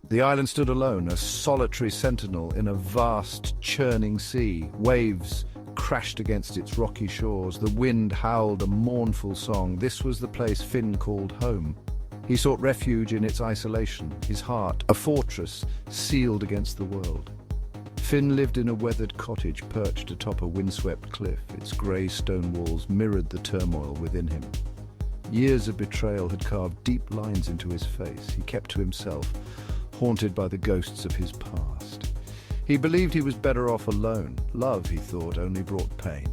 The island stood alone, a solitary sentinel in a vast, churning sea. Waves crashed against its rocky shores. The wind howled a mournful song. This was the place Finn called home. He sought refuge in its isolation, his heart, a fortress sealed against the world. Finn lived in a weathered cottage perched atop a windswept cliff. Its grey stone walls mirrored the turmoil within him. Years of betrayal had carved deep lines into his face. He kept to himself, haunted by the ghosts of his past. He believed he was better off alone. Love, he thought, only brought pain.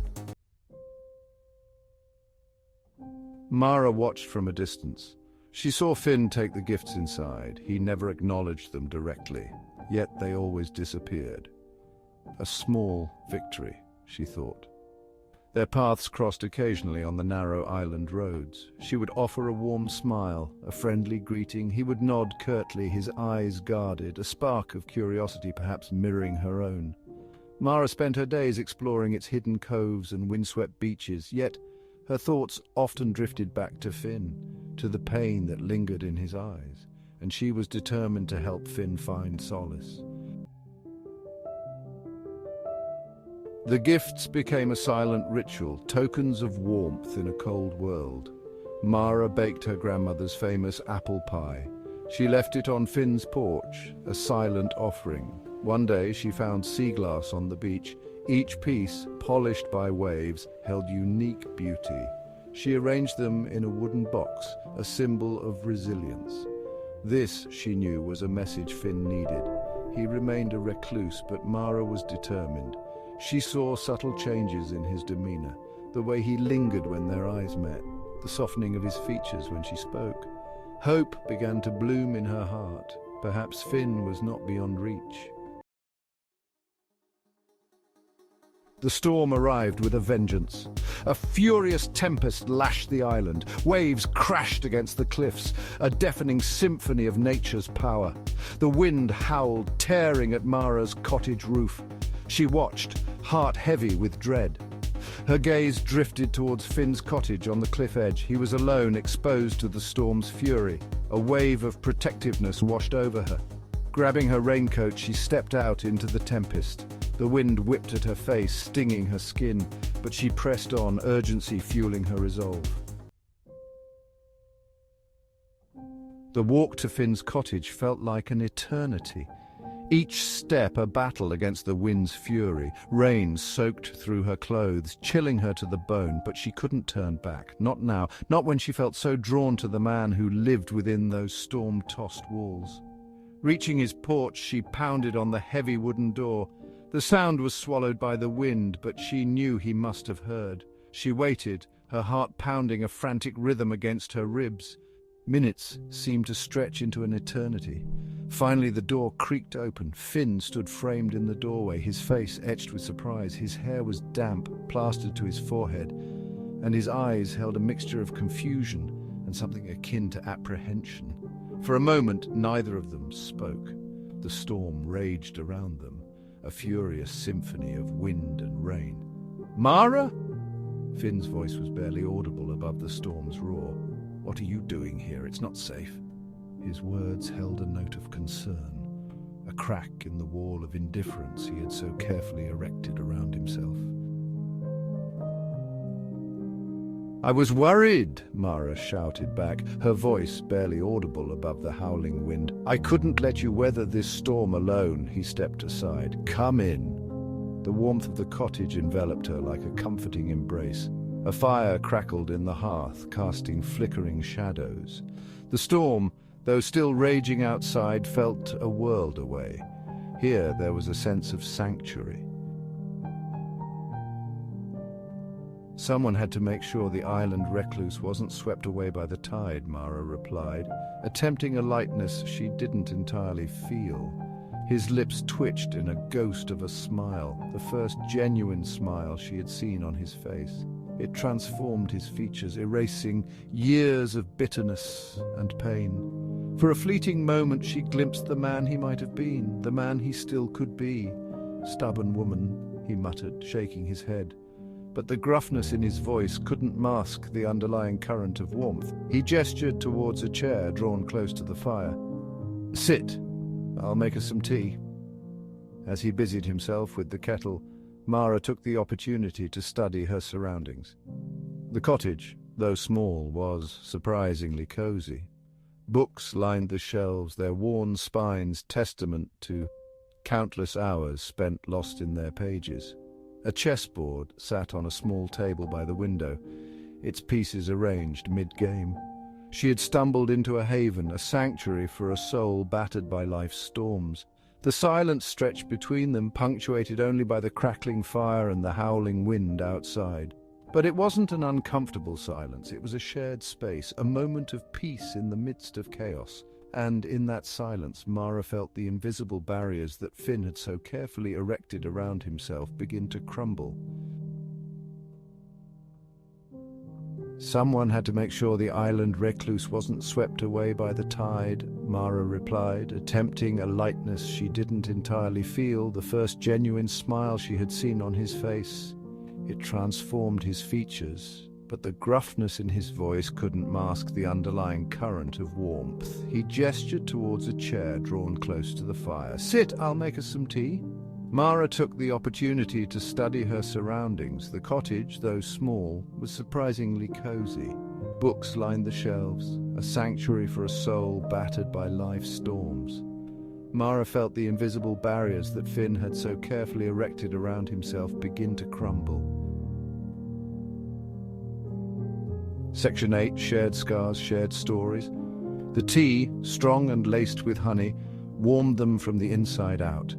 Mara watched from a distance. She saw Finn take the gifts inside. He never acknowledged them directly, yet they always disappeared. A small victory, she thought. Their paths crossed occasionally on the narrow island roads. She would offer a warm smile, a friendly greeting. He would nod curtly, his eyes guarded, a spark of curiosity perhaps mirroring her own. Mara spent her days exploring its hidden coves and windswept beaches, yet her thoughts often drifted back to Finn, to the pain that lingered in his eyes, and she was determined to help Finn find solace. The gifts became a silent ritual, tokens of warmth in a cold world. Mara baked her grandmother's famous apple pie. She left it on Finn's porch, a silent offering. One day she found sea glass on the beach. Each piece, polished by waves, held unique beauty. She arranged them in a wooden box, a symbol of resilience. This, she knew, was a message Finn needed. He remained a recluse, but Mara was determined. She saw subtle changes in his demeanor, the way he lingered when their eyes met, the softening of his features when she spoke. Hope began to bloom in her heart. Perhaps Finn was not beyond reach. The storm arrived with a vengeance. A furious tempest lashed the island. Waves crashed against the cliffs, a deafening symphony of nature's power. The wind howled, tearing at Mara's cottage roof. She watched, heart heavy with dread. Her gaze drifted towards Finn's cottage on the cliff edge. He was alone, exposed to the storm's fury. A wave of protectiveness washed over her. Grabbing her raincoat, she stepped out into the tempest. The wind whipped at her face, stinging her skin, but she pressed on, urgency fueling her resolve. The walk to Finn's cottage felt like an eternity. Each step a battle against the wind's fury. Rain soaked through her clothes, chilling her to the bone, but she couldn't turn back. Not now, not when she felt so drawn to the man who lived within those storm-tossed walls. Reaching his porch, she pounded on the heavy wooden door. The sound was swallowed by the wind, but she knew he must have heard. She waited, her heart pounding a frantic rhythm against her ribs. Minutes seemed to stretch into an eternity. Finally, the door creaked open. Finn stood framed in the doorway, his face etched with surprise. His hair was damp, plastered to his forehead, and his eyes held a mixture of confusion and something akin to apprehension. For a moment, neither of them spoke. The storm raged around them, a furious symphony of wind and rain. "Mara?" Finn's voice was barely audible above the storm's roar. "What are you doing here? It's not safe." His words held a note of concern, a crack in the wall of indifference he had so carefully erected around himself. "I was worried," Mara shouted back, her voice barely audible above the howling wind. "I couldn't let you weather this storm alone." He stepped aside. "Come in." The warmth of the cottage enveloped her like a comforting embrace. A fire crackled in the hearth, casting flickering shadows. The storm, though still raging outside, felt a world away. Here there was a sense of sanctuary. "Someone had to make sure the island recluse wasn't swept away by the tide," Mara replied, attempting a lightness she didn't entirely feel. His lips twitched in a ghost of a smile, the first genuine smile she had seen on his face. It transformed his features, erasing years of bitterness and pain. For a fleeting moment she glimpsed the man he might have been, the man he still could be. "Stubborn woman," he muttered, shaking his head. But the gruffness in his voice couldn't mask the underlying current of warmth. He gestured towards a chair drawn close to the fire. "Sit." I'll make us some tea." As he busied himself with the kettle, Mara took the opportunity to study her surroundings. The cottage, though small, was surprisingly cozy. Books lined the shelves, their worn spines testament to countless hours spent lost in their pages. A chessboard sat on a small table by the window, its pieces arranged mid-game. She had stumbled into a haven, a sanctuary for a soul battered by life's storms. The silence stretched between them, punctuated only by the crackling fire and the howling wind outside. But it wasn't an uncomfortable silence, it was a shared space, a moment of peace in the midst of chaos. And in that silence, Mara felt the invisible barriers that Finn had so carefully erected around himself begin to crumble. "Someone had to make sure the island recluse wasn't swept away by the tide," Mara replied, attempting a lightness she didn't entirely feel, the first genuine smile she had seen on his face. It transformed his features, but the gruffness in his voice couldn't mask the underlying current of warmth. He gestured towards a chair drawn close to the fire. "Sit, I'll make us some tea." Mara took the opportunity to study her surroundings. The cottage, though small, was surprisingly cozy. Books lined the shelves, a sanctuary for a soul battered by life's storms. Mara felt the invisible barriers that Finn had so carefully erected around himself begin to crumble. Section 8, Shared Scars, Shared Stories. The tea, strong and laced with honey, warmed them from the inside out.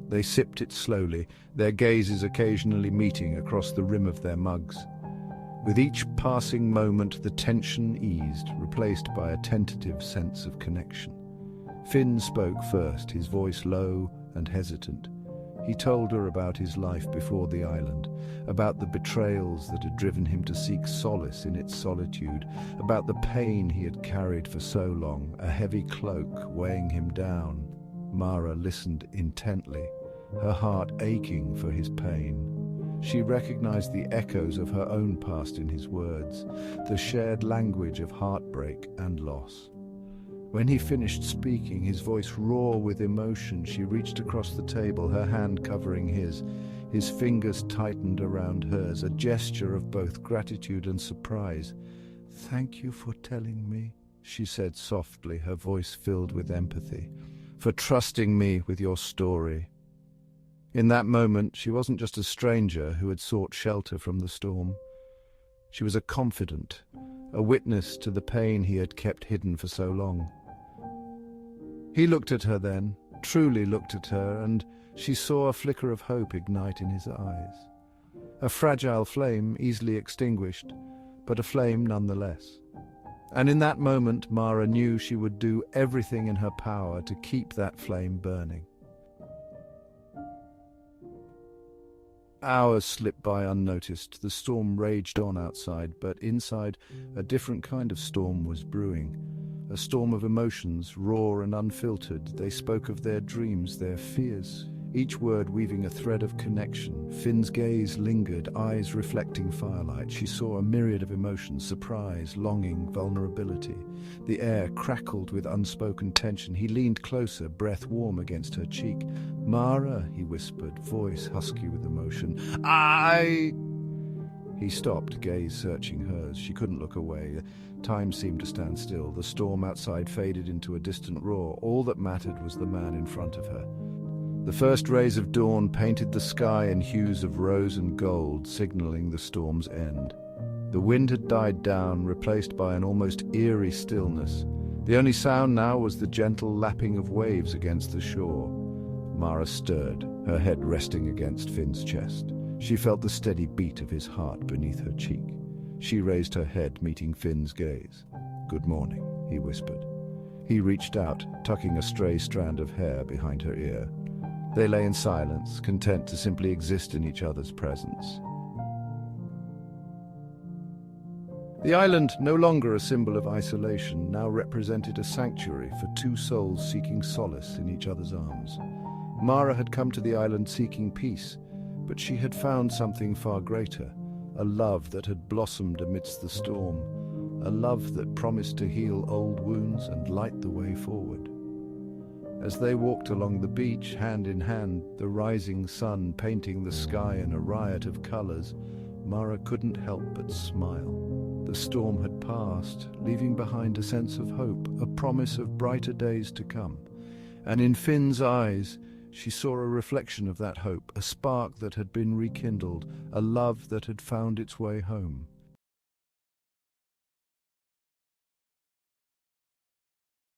They sipped it slowly, their gazes occasionally meeting across the rim of their mugs. With each passing moment, the tension eased, replaced by a tentative sense of connection. Finn spoke first, his voice low and hesitant. He told her about his life before the island, about the betrayals that had driven him to seek solace in its solitude, about the pain he had carried for so long, a heavy cloak weighing him down. Mara listened intently, her heart aching for his pain. She recognized the echoes of her own past in his words, the shared language of heartbreak and loss. When he finished speaking, his voice raw with emotion, she reached across the table, her hand covering his. His fingers tightened around hers, a gesture of both gratitude and surprise. "Thank you for telling me," she said softly, her voice filled with empathy, "for trusting me with your story." In that moment, she wasn't just a stranger who had sought shelter from the storm. She was a confidant, a witness to the pain he had kept hidden for so long. He looked at her then, truly looked at her, and she saw a flicker of hope ignite in his eyes. A fragile flame, easily extinguished, but a flame nonetheless. And in that moment, Mara knew she would do everything in her power to keep that flame burning. Hours slipped by unnoticed. The storm raged on outside, but inside, a different kind of storm was brewing. A storm of emotions, raw and unfiltered. They spoke of their dreams, their fears, each word weaving a thread of connection. Finn's gaze lingered, eyes reflecting firelight. She saw a myriad of emotions, surprise, longing, vulnerability. The air crackled with unspoken tension. He leaned closer, breath warm against her cheek. "Mara," he whispered, voice husky with emotion. He stopped, gaze searching hers. She couldn't look away. Time seemed to stand still. The storm outside faded into a distant roar. All that mattered was the man in front of her. The first rays of dawn painted the sky in hues of rose and gold, signaling the storm's end. The wind had died down, replaced by an almost eerie stillness. The only sound now was the gentle lapping of waves against the shore. Mara stirred, her head resting against Finn's chest. She felt the steady beat of his heart beneath her cheek. She raised her head, meeting Finn's gaze. "Good morning," he whispered. He reached out, tucking a stray strand of hair behind her ear. They lay in silence, content to simply exist in each other's presence. The island, no longer a symbol of isolation, now represented a sanctuary for two souls seeking solace in each other's arms. Mara had come to the island seeking peace, but she had found something far greater, a love that had blossomed amidst the storm, a love that promised to heal old wounds and light the way forward. As they walked along the beach, hand in hand, the rising sun painting the sky in a riot of colors, Mara couldn't help but smile. The storm had passed, leaving behind a sense of hope, a promise of brighter days to come. And in Finn's eyes, she saw a reflection of that hope, a spark that had been rekindled, a love that had found its way home.